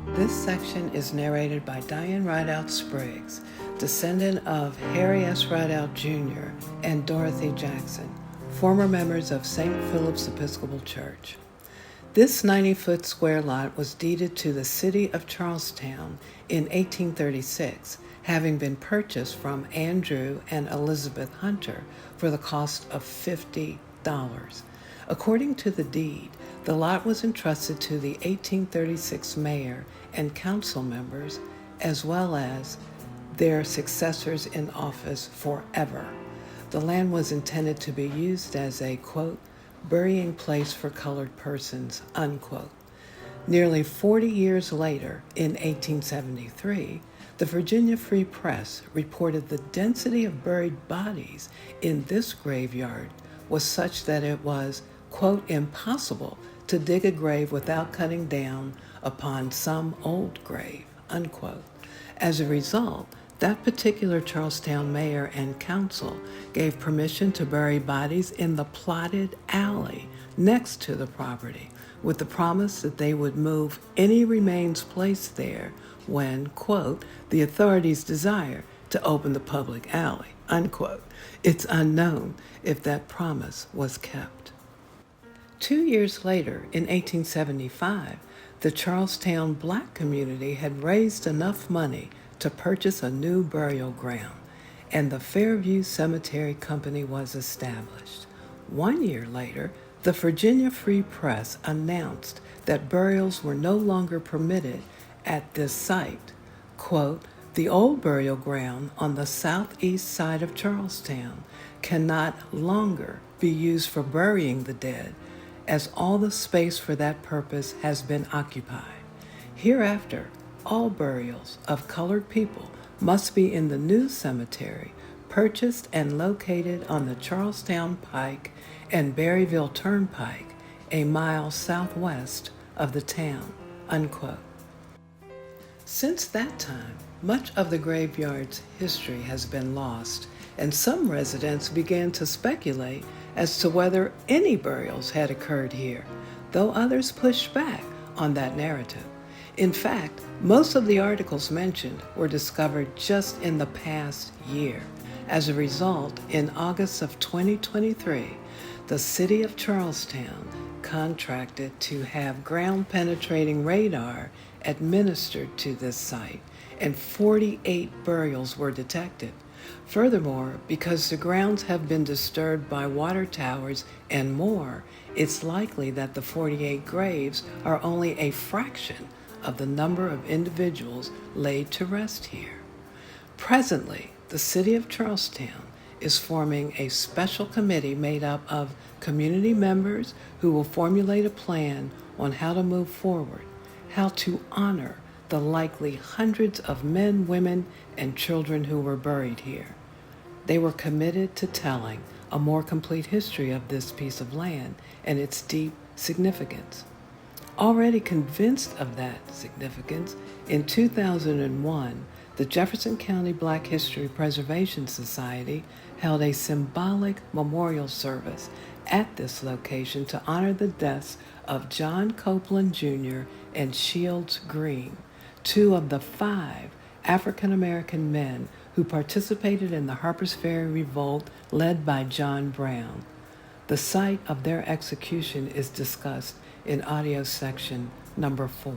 This section is narrated by Diane Rideout Spriggs, descendant of Harry S. Rideout Jr. and Dorothy Jackson, former members of St. Philip's Episcopal Church. This 90-foot square lot was deeded to the city of Charlestown in 1836, having been purchased from Andrew and Elizabeth Hunter for the cost of $50. According to the deed, the lot was entrusted to the 1836 mayor and council members, as well as their successors in office forever. The land was intended to be used as a, quote, burying place for colored persons, unquote. Nearly 40 years later, in 1873, the Virginia Free Press reported the density of buried bodies in this graveyard was such that it was, quote, impossible to dig a grave without cutting down upon some old grave, unquote. As a result, that particular Charlestown mayor and council gave permission to bury bodies in the plotted alley next to the property, with the promise that they would move any remains placed there when, quote, the authorities desire to open the public alley, unquote. It's unknown if that promise was kept. 2 years later, in 1875, the Charlestown Black community had raised enough money to purchase a new burial ground, and the Fairview Cemetery Company was established. 1 year later, the Virginia Free Press announced that burials were no longer permitted at this site. Quote, the old burial ground on the southeast side of Charlestown cannot longer be used for burying the dead, as all the space for that purpose has been occupied. Hereafter, all burials of colored people must be in the new cemetery, purchased and located on the Charlestown Pike and Berryville Turnpike, a mile southwest of the town, unquote. Since that time, much of the graveyard's history has been lost, and some residents began to speculate as to whether any burials had occurred here, though others pushed back on that narrative. In fact, most of the articles mentioned were discovered just in the past year. As a result, in August of 2023, the city of Charlestown contracted to have ground-penetrating radar administered to this site, and 48 burials were detected. Furthermore, because the grounds have been disturbed by water towers and more, it's likely that the 48 graves are only a fraction of the number of individuals laid to rest here. Presently, the city of Charlestown is forming a special committee made up of community members who will formulate a plan on how to move forward, how to honor the likely hundreds of men, women, and children who were buried here. They were committed to telling a more complete history of this piece of land and its deep significance. Already convinced of that significance, in 2001, the Jefferson County Black History Preservation Society held a symbolic memorial service at this location to honor the deaths of John Copeland Jr. and Shields Green, 2 of the 5 African-American men who participated in the Harpers Ferry Revolt led by John Brown. The site of their execution is discussed in audio section number 4.